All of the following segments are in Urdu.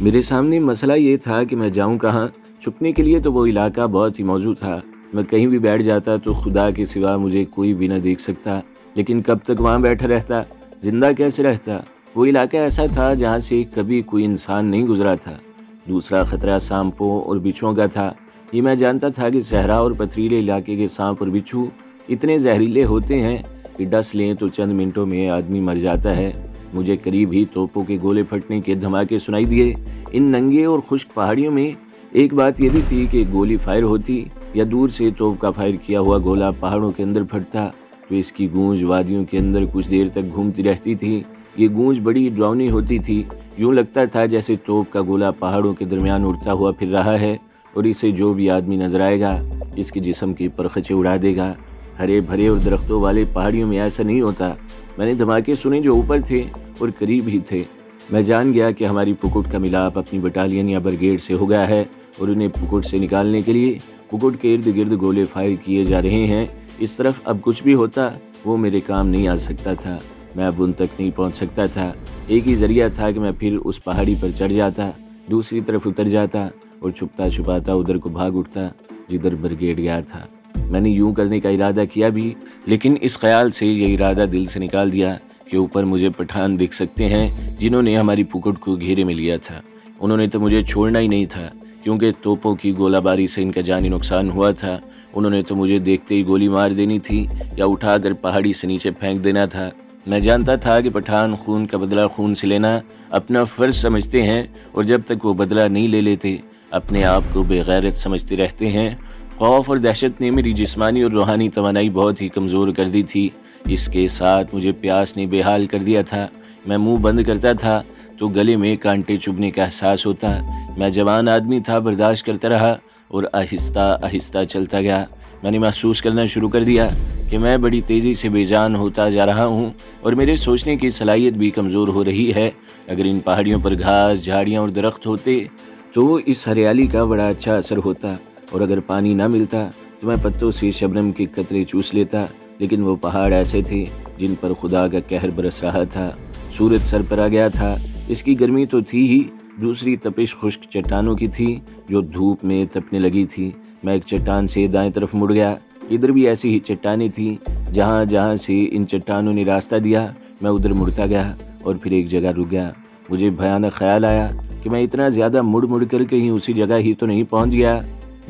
میرے سامنے مسئلہ یہ تھا کہ میں جاؤں کہاں۔ چھپنے کے لیے تو وہ علاقہ بہت ہی موزوں تھا۔ میں کہیں بھی بیٹھ جاتا تو خدا کے سوا مجھے کوئی بھی نہ دیکھ سکتا، لیکن کب تک وہاں بیٹھا رہتا، زندہ کیسے رہتا؟ وہ علاقہ ایسا تھا جہاں سے کبھی کوئی انسان نہیں گزرا تھا۔ دوسرا خطرہ سانپوں اور بچھوؤں کا تھا۔ یہ میں جانتا تھا کہ صحرا اور پتھریلے علاقے کے سانپ اور بچھو اتنے زہریلے ہوتے ہیں کہ ڈس لیں تو چند منٹوں میں آدمی مر جاتا ہے۔ مجھے قریب ہی توپوں کے گولے پھٹنے کے دھماکے سنائی دیے۔ ان ننگے اور خشک پہاڑیوں میں ایک بات یہ بھی تھی کہ گولی فائر ہوتی یا دور سے توپ کا فائر کیا ہوا گولا پہاڑوں کے اندر پھٹتا تو اس کی گونج وادیوں کے اندر کچھ دیر تک گھومتی رہتی تھی۔ یہ گونج بڑی ڈراؤنی ہوتی تھی۔ یوں لگتا تھا جیسے توپ کا گولا پہاڑوں کے درمیان اڑتا ہوا پھر رہا ہے اور اسے جو بھی آدمی نظر آئے گا اس کے جسم کی پرخچیں اڑا دے گا۔ ہرے بھرے اور درختوں والے پہاڑیوں میں ایسا نہیں ہوتا۔ میں نے دھماکے سنے جو اوپر تھے اور قریب ہی تھے۔ میں جان گیا کہ ہماری پکٹ کا ملاپ اپنی بٹالین یا بریگیڈ سے ہو گیا ہے اور انہیں پکٹ سے نکالنے کے لیے پکٹ کے ارد گرد گولے فائر کیے جا رہے ہیں۔ اس طرف اب کچھ بھی ہوتا وہ میرے کام نہیں آ سکتا تھا۔ میں اب ان تک نہیں پہنچ سکتا تھا۔ ایک ہی ذریعہ تھا کہ میں پھر اس پہاڑی پر چڑھ جاتا، دوسری طرف اتر جاتا اور چھپتا چھپاتا ادھر کو بھاگ اٹھتا جدھر بریگیڈ گیا تھا۔ میں نے یوں کرنے کا ارادہ کیا بھی، لیکن اس خیال سے یہ ارادہ دل سے نکال دیا کہ اوپر مجھے پٹھان دکھ سکتے ہیں جنہوں نے ہماری پکٹ کو گھیرے میں لیا تھا۔ انہوں نے تو مجھے چھوڑنا ہی نہیں تھا، کیونکہ توپوں کی گولہ باری سے ان کا جانی نقصان ہوا تھا۔ انہوں نے تو مجھے دیکھتے ہی گولی مار دینی تھی یا اٹھا کر پہاڑی سے نیچے پھینک دینا تھا۔ میں جانتا تھا کہ پٹھان خون کا بدلہ خون سے لینا اپنا فرض سمجھتے ہیں اور جب تک وہ بدلہ نہیں لے لیتے اپنے آپ کو بے غیرت سمجھتے رہتے ہیں۔ خوف اور دہشت نے میری جسمانی اور روحانی توانائی بہت ہی کمزور کر دی تھی۔ اس کے ساتھ مجھے پیاس نے بے حال کر دیا تھا۔ میں منہ بند کرتا تھا تو گلے میں کانٹے چبھنے کا احساس ہوتا۔ میں جوان آدمی تھا، برداشت کرتا رہا اور آہستہ آہستہ چلتا گیا۔ میں نے محسوس کرنا شروع کر دیا کہ میں بڑی تیزی سے بے جان ہوتا جا رہا ہوں اور میرے سوچنے کی صلاحیت بھی کمزور ہو رہی ہے۔ اگر ان پہاڑیوں پر گھاس، جھاڑیاں اور درخت ہوتے تو اس ہریالی کا بڑا اچھا اثر ہوتا، اور اگر پانی نہ ملتا تو میں پتوں سے شبنم کے قطرے چوس لیتا۔ لیکن وہ پہاڑ ایسے تھے جن پر خدا کا قہر برس رہا تھا۔ سورج سر پر آ گیا تھا، اس کی گرمی تو تھی ہی، دوسری تپش خشک چٹانوں کی تھی جو دھوپ میں تپنے لگی تھی۔ میں ایک چٹان سے دائیں طرف مڑ گیا، ادھر بھی ایسی ہی چٹانیں تھیں۔ جہاں جہاں سے ان چٹانوں نے راستہ دیا میں ادھر مڑتا گیا اور پھر ایک جگہ رک گیا۔ مجھے بھیانک خیال آیا کہ میں اتنا زیادہ مڑ مڑ کر کہیں اسی جگہ ہی تو نہیں پہنچ گیا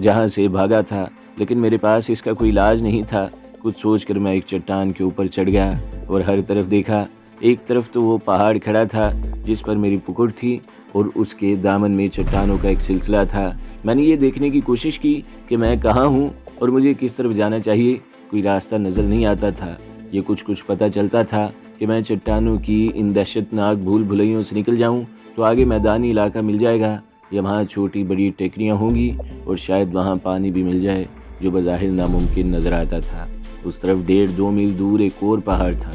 جہاں سے بھاگا تھا، لیکن میرے پاس اس کا کوئی علاج نہیں تھا۔ کچھ سوچ کر میں ایک چٹان کے اوپر چڑھ گیا اور ہر طرف دیکھا۔ ایک طرف تو وہ پہاڑ کھڑا تھا جس پر میری پکڑ تھی اور اس کے دامن میں چٹانوں کا ایک سلسلہ تھا۔ میں نے یہ دیکھنے کی کوشش کی کہ میں کہاں ہوں اور مجھے کس طرف جانا چاہیے۔ کوئی راستہ نظر نہیں آتا تھا۔ یہ کچھ پتہ چلتا تھا کہ میں چٹانوں کی ان دہشت ناک بھول بھلیوں سے نکل جاؤں تو آگے میدانی علاقہ مل جائے گا یا وہاں چھوٹی بڑی ٹیکریاں ہوں گی اور شاید وہاں پانی بھی مل جائے، جو بظاہر ناممکن نظر آتا تھا۔ اس طرف 1.5-2 میل دور ایک اور پہاڑ تھا۔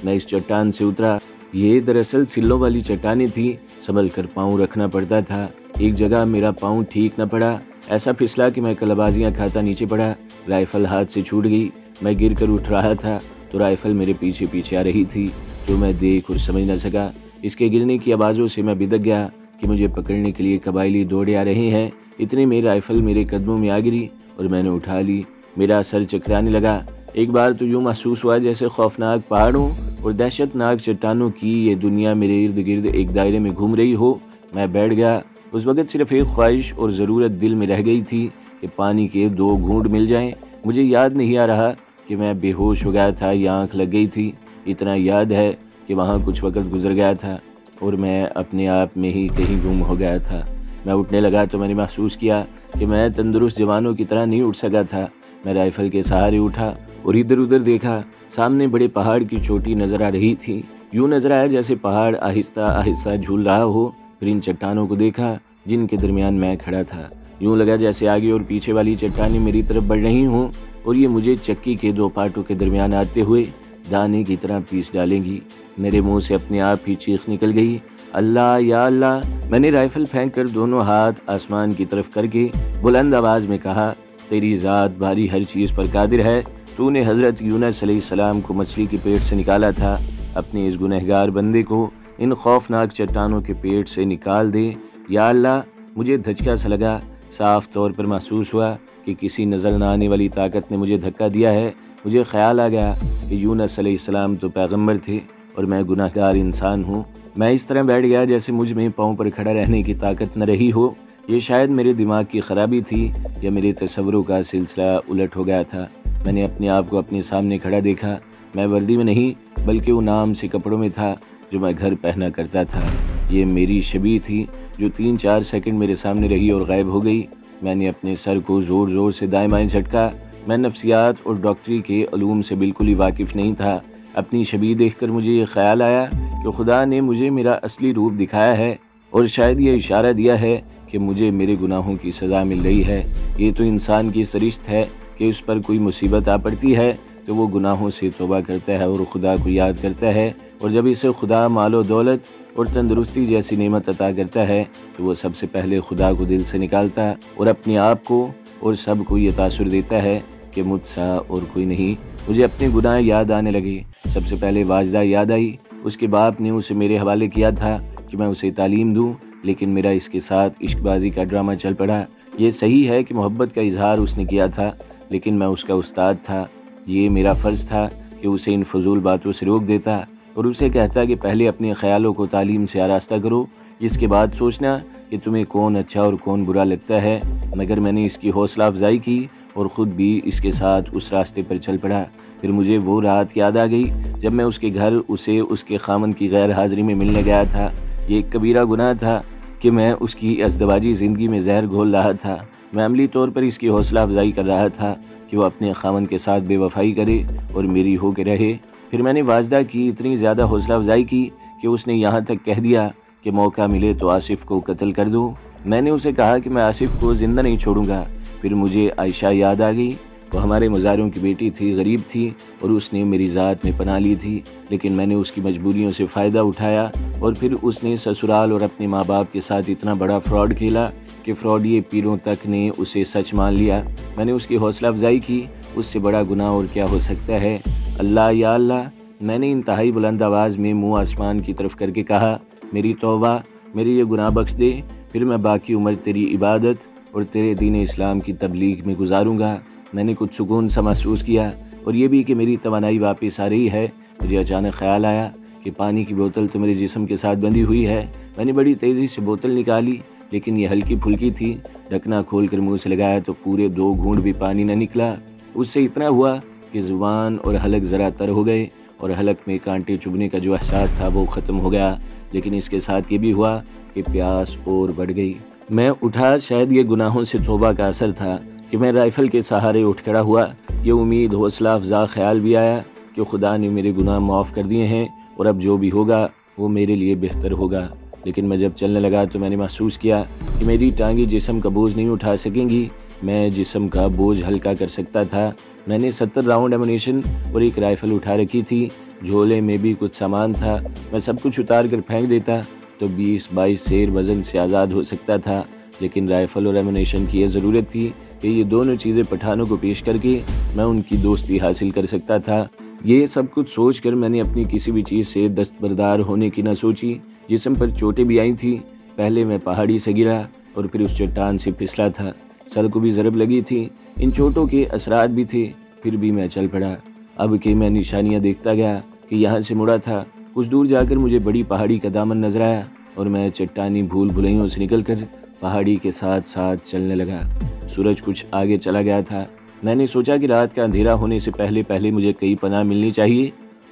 میں اس چٹان سے اترا۔ یہ دراصل سلوں والی چٹانیں تھیں، سنبھل کر پاؤں رکھنا پڑتا تھا۔ ایک جگہ میرا پاؤں ٹھیک نہ پڑا، ایسا پھسلا کہ میں کلبازیاں کھاتا نیچے پڑا۔ رائفل ہاتھ سے چھوٹ گئی۔ میں گر کر اٹھ رہا تھا تو رائفل میرے پیچھے پیچھے آ رہی تھی، جو میں دیکھ اور سمجھ نہ سکا۔ اس کے گرنے کی آوازوں سے میں بدک گیا کہ مجھے پکڑنے کے لیے قبائلی دوڑے آ رہے ہیں۔ اتنے میں رائفل میرے قدموں میں آ گری اور میں نے اٹھا لی۔ میرا سر چکرانے لگا۔ ایک بار تو یوں محسوس ہوا جیسے خوفناک پہاڑوں اور دہشت ناک چٹانوں کی یہ دنیا میرے ارد گرد ایک دائرے میں گھوم رہی ہو۔ میں بیٹھ گیا۔ اس وقت صرف ایک خواہش اور ضرورت دل میں رہ گئی تھی کہ پانی کے 2 گھونٹ مل جائیں۔ مجھے یاد نہیں آ رہا کہ میں بے ہوش ہو گیا تھا یا آنکھ لگ گئی تھی۔ اتنا یاد ہے کہ وہاں کچھ وقت گزر گیا تھا اور میں اپنے آپ میں ہی کہیں گم ہو گیا تھا۔ میں اٹھنے لگا تو میں نے محسوس کیا کہ میں تندرست جوانوں کی طرح نہیں اٹھ سکا تھا۔ میں رائفل کے سہارے اٹھا اور ادھر ادھر دیکھا۔ سامنے بڑے پہاڑ کی چوٹی نظر آ رہی تھی۔ یوں نظر آیا جیسے پہاڑ آہستہ آہستہ جھول رہا ہو۔ پھر ان چٹانوں کو دیکھا جن کے درمیان میں کھڑا تھا۔ یوں لگا جیسے آگے اور پیچھے والی چٹانیں میری طرف بڑھ رہی ہوں اور یہ مجھے چکی کے 2 پارٹوں کے درمیان آتے ہوئے دانے کی طرح پیس ڈالیں گی۔ میرے منہ سے اپنے آپ ہی چیخ نکل گئی، اللہ یا اللہ۔ میں نے رائفل پھینک کر دونوں ہاتھ آسمان کی طرف کر کے بلند آواز میں کہا، تیری ذات باری ہر چیز پر قادر ہے۔ تو نے حضرت یونس علیہ السلام کو مچھلی کے پیٹ سے نکالا تھا، اپنے اس گنہگار بندے کو ان خوفناک چٹانوں کے پیٹ سے نکال دے۔ یا اللہ، مجھے دھچکا سا لگا، صاف طور پر محسوس ہوا کہ کسی نظر نہ آنے والی طاقت نے مجھے دھکا دیا ہے۔ مجھے خیال آ گیا کہ یونس علیہ السلام تو پیغمبر تھے اور میں گناہ گار انسان ہوں۔ میں اس طرح بیٹھ گیا جیسے مجھ میں پاؤں پر کھڑا رہنے کی طاقت نہ رہی ہو۔ یہ شاید میرے دماغ کی خرابی تھی یا میرے تصوروں کا سلسلہ الٹ ہو گیا تھا۔ میں نے اپنے آپ کو اپنے سامنے کھڑا دیکھا۔ میں وردی میں نہیں بلکہ ان عام سے کپڑوں میں تھا جو میں گھر پہنا کرتا تھا۔ یہ میری شبیہ تھی جو 3-4 سیکنڈ میرے سامنے رہی اور غائب ہو گئی۔ میں نے اپنے سر کو زور زور سے دائیں بائیں جھٹکا۔ میں نفسیات اور ڈاکٹری کے علوم سے بالکل ہی واقف نہیں تھا۔ اپنی شبیہ دیکھ کر مجھے یہ خیال آیا کہ خدا نے مجھے میرا اصلی روپ دکھایا ہے اور شاید یہ اشارہ دیا ہے کہ مجھے میرے گناہوں کی سزا مل رہی ہے۔ یہ تو انسان کی سرشت ہے کہ اس پر کوئی مصیبت آ پڑتی ہے تو وہ گناہوں سے توبہ کرتا ہے اور خدا کو یاد کرتا ہے، اور جب اسے خدا مال و دولت اور تندرستی جیسی نعمت عطا کرتا ہے تو وہ سب سے پہلے خدا کو دل سے نکالتا اور اپنے آپ کو اور سب کو یہ تاثر دیتا ہے کہ مجھ سا اور کوئی نہیں۔ مجھے اپنے گناہ یاد آنے لگے۔ سب سے پہلے واجدہ یاد آئی۔ اس کے باپ نے اسے میرے حوالے کیا تھا کہ میں اسے تعلیم دوں، لیکن میرا اس کے ساتھ عشق بازی کا ڈرامہ چل پڑا۔ یہ صحیح ہے کہ محبت کا اظہار اس نے کیا تھا، لیکن میں اس کا استاد تھا۔ یہ میرا فرض تھا کہ اسے ان فضول باتوں سے روک دیتا اور اسے کہتا کہ پہلے اپنے خیالوں کو تعلیم سے آراستہ کرو، اس کے بعد سوچنا کہ تمہیں کون اچھا اور کون برا لگتا ہے۔ مگر میں نے اس کی حوصلہ افزائی کی اور خود بھی اس کے ساتھ اس راستے پر چل پڑا۔ پھر مجھے وہ رات یاد آ گئی جب میں اس کے گھر اسے اس کے خامن کی غیر حاضری میں ملنے گیا تھا۔ یہ ایک کبیرہ گناہ تھا کہ میں اس کی ازدواجی زندگی میں زہر گھول رہا تھا۔ میں عملی طور پر اس کی حوصلہ افزائی کر رہا تھا کہ وہ اپنے خامن کے ساتھ بے وفائی کرے اور میری ہو کے رہے۔ پھر میں نے واجدہ کی اتنی زیادہ حوصلہ افزائی کی کہ اس نے یہاں تک کہہ دیا کہ موقع ملے تو آصف کو قتل کر دو۔ میں نے اسے کہا کہ میں آصف کو زندہ نہیں چھوڑوں گا۔ پھر مجھے عائشہ یاد آ گئی۔ وہ ہمارے مزاروں کی بیٹی تھی، غریب تھی اور اس نے میری ذات میں پناہ لی تھی، لیکن میں نے اس کی مجبوریوں سے فائدہ اٹھایا اور پھر اس نے سسرال اور اپنے ماں باپ کے ساتھ اتنا بڑا فراڈ کھیلا کہ فراڈی پیروں تک نے اسے سچ مان لیا۔ میں نے اس کی حوصلہ افزائی کی۔ اس سے بڑا گناہ اور کیا ہو سکتا ہے؟ اللہ یا اللہ، میں نے انتہائی بلند آواز میں منہ آسمان کی طرف کر کے کہا، میری توبہ، میری یہ گناہ بخش دے، پھر میں باقی عمر تیری عبادت اور تیرے دین اسلام کی تبلیغ میں گزاروں گا۔ میں نے کچھ سکون سا محسوس کیا اور یہ بھی کہ میری توانائی واپس آ رہی ہے۔ مجھے اچانک خیال آیا کہ پانی کی بوتل تو میرے جسم کے ساتھ بندھی ہوئی ہے۔ میں نے بڑی تیزی سے بوتل نکالی، لیکن یہ ہلکی پھلکی تھی۔ ڈھکنا کھول کر منہ سے لگایا تو پورے 2 گھونٹ بھی پانی نہ نکلا۔ اس سے اتنا ہوا کہ زبان اور حلق ذرا تر ہو گئے اور حلق میں کانٹے چبھنے کا جو احساس تھا وہ ختم ہو گیا، لیکن اس کے ساتھ یہ بھی ہوا کہ پیاس اور بڑھ گئی۔ میں اٹھا، شاید یہ گناہوں سے توبہ کا اثر تھا کہ میں رائفل کے سہارے اٹھ کھڑا ہوا۔ یہ امید، حوصلہ افزا خیال بھی آیا کہ خدا نے میرے گناہ معاف کر دیے ہیں اور اب جو بھی ہوگا وہ میرے لیے بہتر ہوگا۔ لیکن میں جب چلنے لگا تو میں نے محسوس کیا کہ میری ٹانگیں جسم کا بوجھ نہیں اٹھا سکیں گی۔ میں جسم کا بوجھ ہلکا کر سکتا تھا۔ میں نے 70 راؤنڈ ایمونیشن اور ایک رائفل اٹھا رکھی تھی۔ جھولے میں بھی کچھ سامان تھا۔ میں سب کچھ اتار کر پھینک دیتا تو 20-22 سیر وزن سے آزاد ہو سکتا تھا، لیکن رائفل اور ایمونیشن کی یہ ضرورت تھی کہ یہ دونوں چیزیں پٹھانوں کو پیش کر کے میں ان کی دوستی حاصل کر سکتا تھا۔ یہ سب کچھ سوچ کر میں نے اپنی کسی بھی چیز سے دستبردار ہونے کی نہ سوچی۔ جسم پر چوٹیں بھی آئی تھی۔ پہلے میں پہاڑی سے گرا اور پھر اس چٹان سے پھسلا تھا۔ سر کو بھی ضرب لگی تھی۔ ان چوٹوں کے اثرات بھی تھے، پھر بھی میں چل پڑا۔ اب کہ میں نشانیاں دیکھتا گیا کہ یہاں سے مڑا تھا، کچھ دور جا کر مجھے بڑی پہاڑی کا دامن نظر آیا اور میں چٹانی بھول بھلائیوں سے نکل کر پہاڑی کے ساتھ ساتھ چلنے لگا۔ سورج کچھ آگے چلا گیا تھا۔ میں نے سوچا کہ رات کا اندھیرا ہونے سے پہلے مجھے کئی پناہ ملنی چاہیے،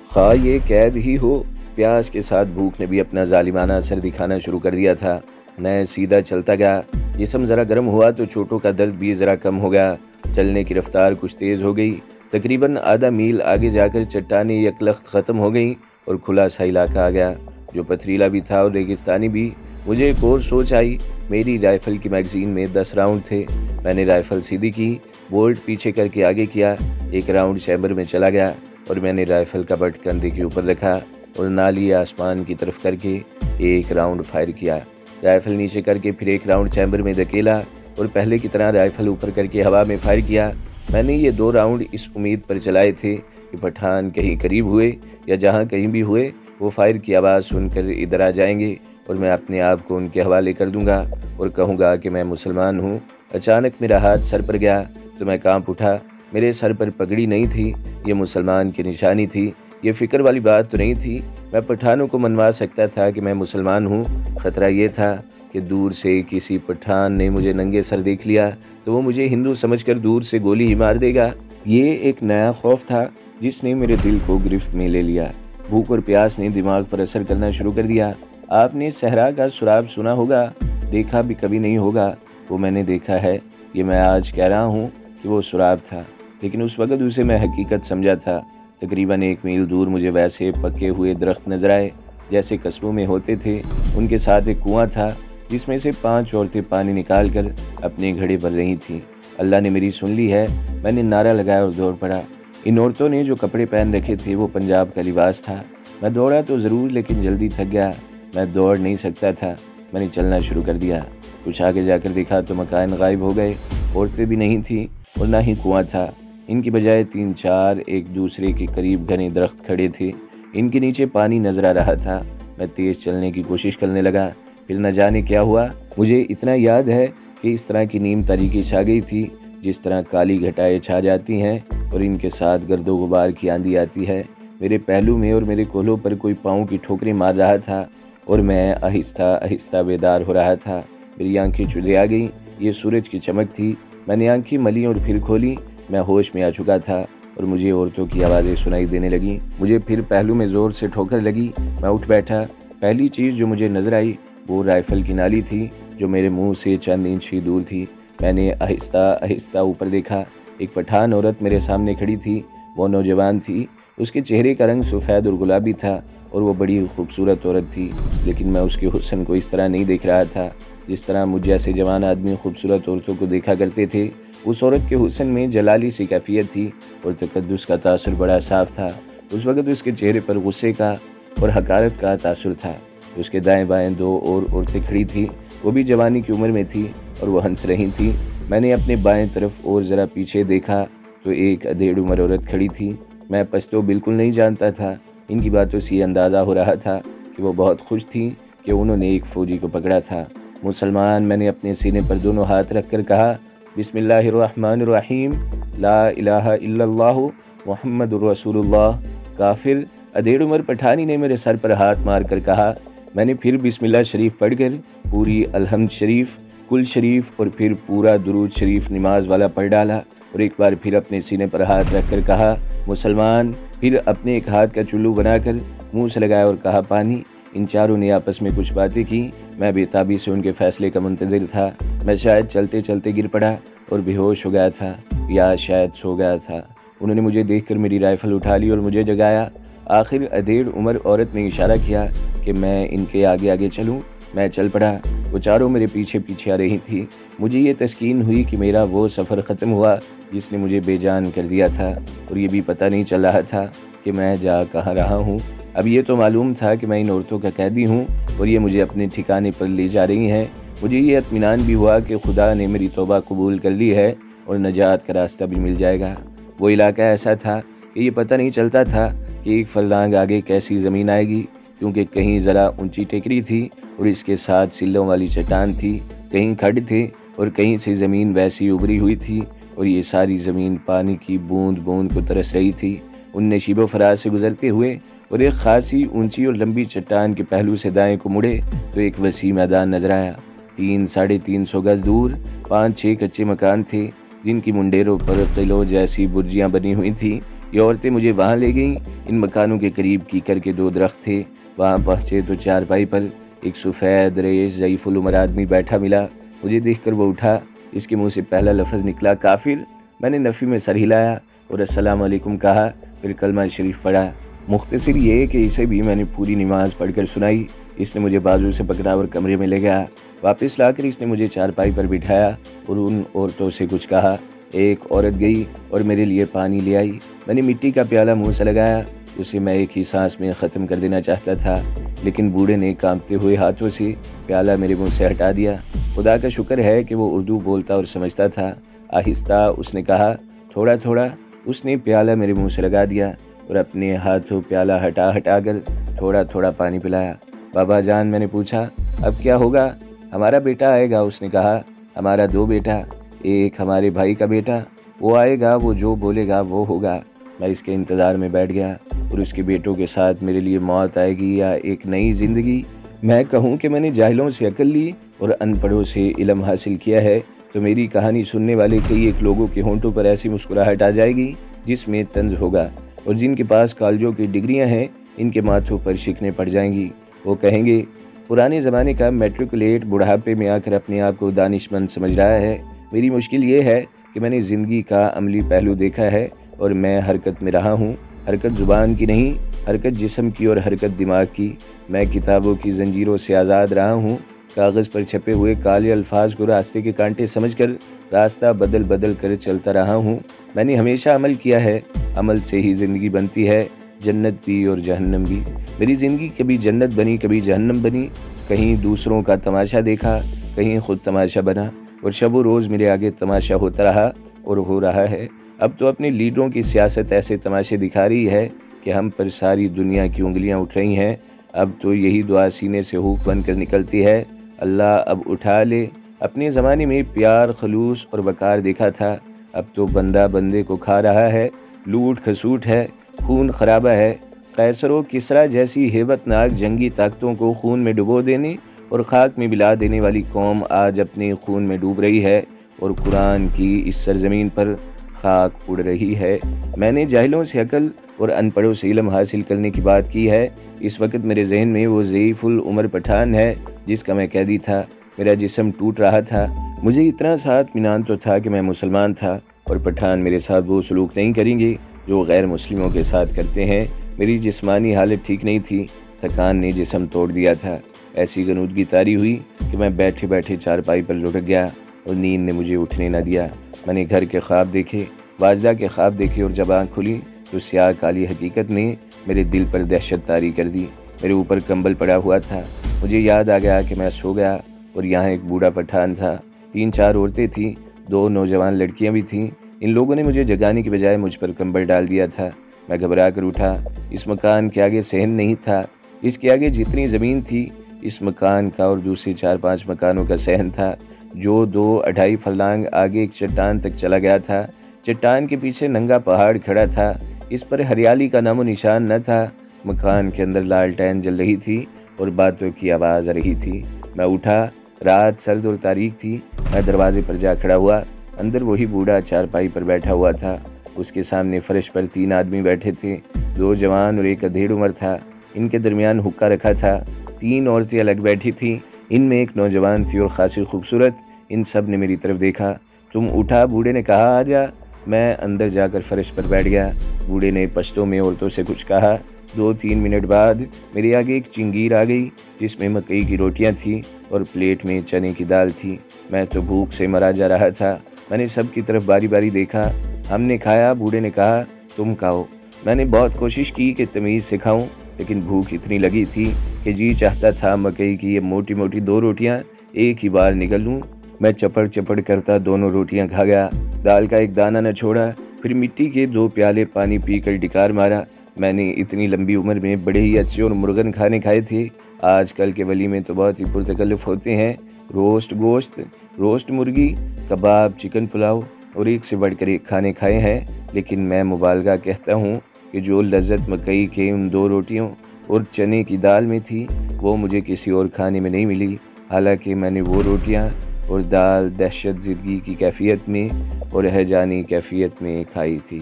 خواہ یہ قید ہی ہو۔ پیاس کے ساتھ بھوک نے بھی اپنا ظالمانہ اثر دکھانا شروع کر دیا تھا۔ میں سیدھا چلتا گیا۔ جسم ذرا گرم ہوا تو چوٹوں کا درد بھی ذرا کم ہو گیا۔ چلنے کی رفتار کچھ تیز ہو گئی۔ تقریباً آدھا میل آگے جا کر چٹانیں یکلخت ختم ہو گئیں اور کھلا سا علاقہ آ گیا جو پتھریلا بھی تھا اور ریگستانی بھی۔ مجھے ایک اور سوچ آئی۔ میری رائفل کی میگزین میں 10 راؤنڈ تھے۔ میں نے رائفل سیدھی کی، بولٹ پیچھے کر کے آگے کیا، ایک راؤنڈ چیمبر میں چلا گیا اور میں نے رائفل کا بٹ کندھے کے اوپر رکھا اور نالی آسمان کی طرف کر کے ایک راؤنڈ فائر کیا۔ رائفل نیچے کر کے پھر ایک راؤنڈ چیمبر میں دھکیلا اور پہلے کی طرح رائفل اوپر کر کے ہوا میں فائر کیا۔ میں نے یہ 2 راؤنڈ اس امید پر چلائے تھے کہ پٹھان کہیں قریب ہوئے یا جہاں کہیں بھی ہوئے وہ فائر کی آواز سن کر ادھر آ جائیں گے اور میں اپنے آپ کو ان کے حوالے کر دوں گا اور کہوں گا کہ میں مسلمان ہوں۔ اچانک میرا ہاتھ سر پر گیا تو میں کانپ اٹھا۔ میرے سر پر پگڑی نہیں تھی، یہ مسلمان کی نشانی تھی۔ یہ فکر والی بات تو نہیں تھی، میں پٹھانوں کو منوا سکتا تھا کہ میں مسلمان ہوں۔ خطرہ یہ تھا کہ دور سے کسی پٹھان نے مجھے ننگے سر دیکھ لیا تو وہ مجھے ہندو سمجھ کر دور سے گولی ہی مار دے گا۔ یہ ایک نیا خوف تھا جس نے میرے دل کو گرفت میں لے لیا۔ بھوک اور پیاس نے دماغ پر اثر کرنا شروع کر دیا۔ آپ نے صحرا کا سراب سنا ہوگا، دیکھا بھی کبھی نہیں ہوگا۔ وہ میں نے دیکھا ہے، یہ میں آج کہہ رہا ہوں کہ وہ سراب تھا، لیکن اس وقت اسے میں حقیقت سمجھا تھا۔ تقریباً 1 میل دور مجھے ویسے پکے ہوئے درخت نظر آئے جیسے قصبوں میں ہوتے تھے۔ ان کے ساتھ ایک کنواں تھا جس میں سے 5 عورتیں پانی نکال کر اپنے گھڑے بھر رہی تھیں۔ اللہ نے میری سن لی ہے، میں نے نعرہ لگایا اور دوڑ پڑا۔ ان عورتوں نے جو کپڑے پہن رکھے تھے وہ پنجاب کا لباس تھا۔ میں دوڑا تو ضرور، لیکن جلدی تھک گیا، میں دوڑ نہیں سکتا تھا۔ میں نے چلنا شروع کر دیا۔ کچھ آگے جا کر دیکھا تو مکان غائب ہو گئے، عورتیں بھی نہیں تھیں اور نہ ہی کنواں تھا۔ ان کی بجائے 3-4 ایک دوسرے کے قریب گھنے درخت کھڑے تھے، ان کے نیچے پانی نظر آ رہا تھا۔ میں تیز چلنے کی کوشش کرنے لگا، پھر نہ جانے کیا ہوا۔ مجھے اتنا یاد ہے کہ اس طرح کی نیم تاریکی چھا گئی تھی جس طرح کالی گھٹائیں چھا جاتی ہیں اور ان کے ساتھ گرد و غبار کی آندھی آتی ہے۔ میرے پہلو میں اور میرے کولوں پر کوئی پاؤں کی ٹھوکریں مار رہا تھا اور میں آہستہ آہستہ بیدار ہو رہا تھا۔ میری آنکھیں چلے آ گئیں، یہ سورج کی چمک تھی۔ میں نے آنکھیں ملی اور پھر کھولی، میں ہوش میں آ چکا تھا اور مجھے عورتوں کی آوازیں سنائی دینے لگیں۔ مجھے پھر پہلو میں زور سے ٹھوکر لگی، میں اٹھ بیٹھا۔ پہلی چیز جو مجھے نظر آئی وہ رائفل کی نالی تھی جو میرے منہ سے چند انچ ہی دور تھی۔ میں نے آہستہ آہستہ اوپر دیکھا، ایک پٹھان عورت میرے سامنے کھڑی تھی۔ وہ نوجوان تھی، اس کے چہرے کا رنگ سفید اور گلابی تھا اور وہ بڑی خوبصورت عورت تھی، لیکن میں اس کے حسن کو اس طرح نہیں دیکھ رہا تھا جس طرح مجھ جیسے جوان آدمی خوبصورت عورتوں کو دیکھا کرتے تھے۔ اس عورت کے حسن میں جلالی سی کیفیت تھی اور تقدس کا تاثر بڑا صاف تھا۔ اس وقت اس کے چہرے پر غصے کا اور حقارت کا تاثر تھا۔ اس کے دائیں بائیں 2 اور عورتیں کھڑی تھیں، وہ بھی جوانی کی عمر میں تھی اور وہ ہنس رہی تھیں۔ میں نے اپنے بائیں طرف اور ذرا پیچھے دیکھا تو ایک ادھیڑ عمر عورت کھڑی تھی۔ میں پشتو بالکل نہیں جانتا تھا، ان کی باتوں سے یہ اندازہ ہو رہا تھا کہ وہ بہت خوش تھیں کہ انہوں نے ایک فوجی کو پکڑا تھا۔ مسلمان، میں نے اپنے سینے پر دونوں ہاتھ رکھ کر کہا، بسم اللہ الرحمن الرحیم، لا الہ الا اللہ محمد رسول اللہ۔ کافر، ادھیڑ عمر پٹھانی نے میرے سر پر ہاتھ مار کر کہا۔ میں نے پھر بسم اللہ شریف پڑھ کر پوری الحمد شریف، کل شریف اور پھر پورا درود شریف نماز والا پڑھ ڈالا اور ایک بار پھر اپنے سینے پر ہاتھ رکھ کر کہا، مسلمان۔ پھر اپنے ایک ہاتھ کا چلو بنا کر منہ سے لگایا اور کہا، پانی۔ ان چاروں نے آپس میں کچھ باتیں کی، میں بے تابی سے ان کے فیصلے کا منتظر تھا۔ میں شاید چلتے چلتے گر پڑا اور بے ہوش ہو گیا تھا یا شاید سو گیا تھا۔ انہوں نے مجھے دیکھ کر میری رائفل اٹھا لی اور مجھے جگایا۔ آخر ادھیڑ عمر عورت نے اشارہ کیا کہ میں ان کے آگے آگے چلوں۔ میں چل پڑا، وہ چاروں میرے پیچھے پیچھے آ رہی تھی۔ مجھے یہ تسکین ہوئی کہ میرا وہ سفر ختم ہوا جس نے مجھے بے جان کر دیا تھا، اور یہ بھی پتہ نہیں چل رہا تھا کہ میں جا کہاں رہا ہوں۔ اب یہ تو معلوم تھا کہ میں ان عورتوں کا قیدی ہوں اور یہ مجھے اپنے ٹھکانے پر لے جا رہی ہیں۔ مجھے یہ اطمینان بھی ہوا کہ خدا نے میری توبہ قبول کر لی ہے اور نجات کا راستہ بھی مل جائے گا۔ وہ علاقہ ایسا تھا کہ یہ پتہ نہیں چلتا تھا کہ ایک فلانگ آگے کیسی زمین آئے گی، کیونکہ کہیں ذرا اونچی ٹیکری تھی اور اس کے ساتھ سلوں والی چٹان تھی، کہیں کھڈ تھے اور کہیں سے زمین ویسی ابری ہوئی تھی، اور یہ ساری زمین پانی کی بوند بوند کو ترس رہی تھی۔ ان نشیب و فراز سے گزرتے ہوئے اور ایک خاصی اونچی اور لمبی چٹان کے پہلو سے دائیں کو مڑے تو ایک وسیع میدان نظر آیا۔ 300-350 گز دور 5-6 کچے مکان تھے جن کی منڈیروں پر قلعوں جیسی برجیاں بنی ہوئی تھیں۔ یہ عورتیں مجھے وہاں لے گئیں۔ ان مکانوں کے قریب کیکر کے 2 درخت تھے۔ وہاں پہنچے تو چارپائی پر ایک سفید ریش ضعیف العمر آدمی بیٹھا ملا۔ مجھے دیکھ کر وہ اٹھا، اس کے منہ سے پہلا لفظ نکلا، کافر۔ میں نے نفی میں سر ہلایا اور السلام علیکم کہا، پھر کلمہ شریف پڑھا۔ مختصر یہ کہ اسے بھی میں نے پوری نماز پڑھ کر سنائی۔ اس نے مجھے بازو سے پکڑا اور کمرے میں لے گیا۔ واپس لا کر اس نے مجھے چارپائی پر بٹھایا اور ان عورتوں سے کچھ کہا۔ ایک عورت گئی اور میرے لیے پانی لے آئی۔ میں نے مٹی کا پیالہ منہ سے لگایا، اسے میں ایک ہی سانس میں ختم کر دینا چاہتا تھا، لیکن بوڑھے نے کانپتے ہوئے ہاتھوں سے پیالہ میرے منہ سے ہٹا دیا۔ خدا کا شکر ہے کہ وہ اردو بولتا اور سمجھتا تھا۔ آہستہ اس نے کہا، تھوڑا تھوڑا۔ اس نے پیالہ میرے منہ سے لگا دیا اور اپنے ہاتھوں پیالہ ہٹا کر تھوڑا تھوڑا پانی پلایا۔ بابا جان، میں نے پوچھا، اب کیا ہوگا؟ ہمارا بیٹا آئے گا، اس نے کہا۔ ہمارا 2 بیٹا، ایک ہمارے بھائی کا بیٹا، وہ آئے گا، وہ جو بولے گا وہ ہوگا۔ میں اس کے انتظار میں بیٹھ گیا، اور اس کے بیٹوں کے ساتھ میرے لیے موت آئے گی یا ایک نئی زندگی؟ میں کہوں کہ میں نے جاہلوں سے عقل لی اور ان پڑھوں سے علم حاصل کیا ہے، تو میری کہانی سننے والے کئی ایک لوگوں کے ہونٹوں پر ایسی مسکراہٹ آ جائے گی جس میں طنز ہوگا، اور جن کے پاس کالجوں کی ڈگریاں ہیں ان کے ماتھوں پر شکنیں پڑ جائیں گی۔ وہ کہیں گے، پرانے زمانے کا میٹرکولیٹ بڑھاپے میں آ کر اپنے آپ کو دانش مند سمجھ رہا ہے۔ میری مشکل یہ ہے کہ میں نے زندگی کا عملی پہلو دیکھا ہے، اور میں حرکت میں رہا ہوں، حرکت زبان کی نہیں، حرکت جسم کی اور حرکت دماغ کی۔ میں کتابوں کی زنجیروں سے آزاد رہا ہوں، کاغذ پر چھپے ہوئے کالے الفاظ کو راستے کے کانٹے سمجھ کر راستہ بدل بدل کر چلتا رہا ہوں۔ میں نے ہمیشہ عمل کیا ہے، عمل سے ہی زندگی بنتی ہے، جنت بھی اور جہنم بھی۔ میری زندگی کبھی جنت بنی، کبھی جہنم بنی، کہیں دوسروں کا تماشا دیکھا، کہیں خود تماشا بنا، اور شب و روز میرے آگے تماشا ہوتا رہا اور ہو رہا ہے۔ اب تو اپنے لیڈروں کی سیاست ایسے تماشے دکھا رہی ہے کہ ہم پر ساری دنیا کی انگلیاں اٹھ رہی ہیں۔ اب تو یہی دعا سینے سے ہوک بن کر نکلتی ہے، اللہ اب اٹھا لے۔ اپنے زمانے میں پیار، خلوص اور وقار دیکھا تھا، اب تو بندہ بندے کو کھا رہا ہے، لوٹ کھسوٹ ہے، خون خرابہ ہے۔ قیصر و کسریٰ جیسی ہیبت ناک جنگی طاقتوں کو خون میں ڈبو دینے اور خاک میں ملا دینے والی قوم آج اپنے خون میں ڈوب رہی ہے، اور قرآن کی اس سرزمین پر خاک اڑ رہی ہے۔ میں نے جاہلوں سے عقل اور ان پڑھوں سے علم حاصل کرنے کی بات کی ہے۔ اس وقت میرے ذہن میں وہ ضعیف العمر پٹھان ہے جس کا میں قیدی تھا۔ میرا جسم ٹوٹ رہا تھا، مجھے اتنا سا اطمینان تو تھا کہ میں مسلمان تھا، اور پٹھان میرے ساتھ وہ سلوک نہیں کریں گے جو غیر مسلموں کے ساتھ کرتے ہیں۔ میری جسمانی حالت ٹھیک نہیں تھی، تھکان نے جسم توڑ دیا تھا۔ ایسی غنودگی طاری ہوئی کہ میں بیٹھے بیٹھے چارپائی پر لٹک گیا، اور نیند نے مجھے اٹھنے نہ دیا۔ میں نے گھر کے خواب دیکھے، واجدہ کے خواب دیکھے، اور جب آنکھ کھلی تو سیاہ کالی حقیقت نے میرے دل پر دہشت طاری کر دی۔ میرے اوپر کمبل پڑا ہوا تھا، مجھے یاد آ گیا کہ میں سو گیا، اور یہاں ایک بوڑھا پٹھان تھا، 3-4 عورتیں تھیں، 2 نوجوان لڑکیاں بھی تھیں۔ ان لوگوں نے مجھے جگانے کی بجائے مجھ پر کمبل ڈال دیا تھا۔ میں گھبرا کر اٹھا۔ اس مکان کے آگے صحن نہیں تھا، اس کے آگے جتنی زمین تھی اس مکان کا اور دوسرے 4-5 مکانوں کا صحن تھا، جو 2-2.5 فرلانگ آگے ایک چٹان تک چلا گیا تھا۔ چٹان کے پیچھے ننگا پہاڑ کھڑا تھا، اس پر ہریالی کا نام و نشان نہ تھا۔ مکان کے اندر لالٹین جل رہی تھی اور باتوں کی آواز آ رہی تھی۔ میں اٹھا، رات سرد اور تاریک تھی۔ میں دروازے پر جا کھڑا ہوا، اندر وہی بوڑھا چارپائی پر بیٹھا ہوا تھا۔ اس کے سامنے فرش پر 3 آدمی بیٹھے تھے، 2 جوان اور ایک ادھیڑ عمر تھا۔ ان کے درمیان حقہ رکھا تھا، 3 عورتیں الگ بیٹھی تھیں، ان میں ایک نوجوان تھی اور خاصی خوبصورت۔ ان سب نے میری طرف دیکھا۔ تم اٹھا، بوڑھے نے کہا، آ جا۔ میں اندر جا کر فرش پر بیٹھ گیا۔ بوڑھے نے پشتو میں عورتوں سے کچھ کہا۔ 2-3 منٹ بعد میرے آگے ایک چنگیر آ گئی جس میں مکئی کی روٹیاں تھیں اور پلیٹ میں چنے کی دال تھی۔ میں تو بھوک سے مرا جا رہا تھا۔ میں نے سب کی طرف باری باری دیکھا۔ ہم نے کھایا، بوڑھے نے کہا، تم کھاؤ۔ میں نے بہت کوشش کی کہ تمیز سے کھاؤں، لیکن بھوک اتنی لگی تھی کہ جی چاہتا تھا مکئی کی یہ موٹی موٹی 2 روٹیاں ایک ہی بار نگل لوں۔ میں چپڑ چپڑ کرتا دونوں روٹیاں کھا گیا، دال کا ایک دانہ نہ چھوڑا، پھر مٹی کے 2 پیالے پانی پی کر ڈکار مارا۔ میں نے اتنی لمبی عمر میں بڑے ہی اچھے اور مرغن کھانے کھائے تھے۔ آج کل کے ولیمے تو بہت ہی پرتکلف ہوتے ہیں، روسٹ گوشت، روسٹ مرغی، کباب، چکن پلاؤ اور ایک سے بڑھ کر ایک کھانے کھائے ہیں، لیکن میں مبالغہ کہتا ہوں کہ جو لذت مکئی کے ان 2 روٹیوں اور چنے کی دال میں تھی وہ مجھے کسی اور کھانے میں نہیں ملی۔ حالانکہ میں نے وہ روٹیاں اور دال دہشت زدگی کی کیفیت میں اور ہیجانی کیفیت میں کھائی تھی۔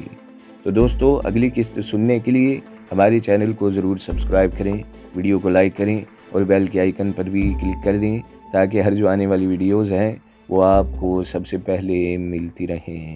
تو دوستو، اگلی قسط سننے کے لیے ہمارے چینل کو ضرور سبسکرائب کریں، ویڈیو کو لائک کریں اور بیل کے آئیکن پر بھی کلک کر دیں تاکہ ہر جو آنے والی ویڈیوز ہیں وہ آپ کو سب سے پہلے ملتی رہیں۔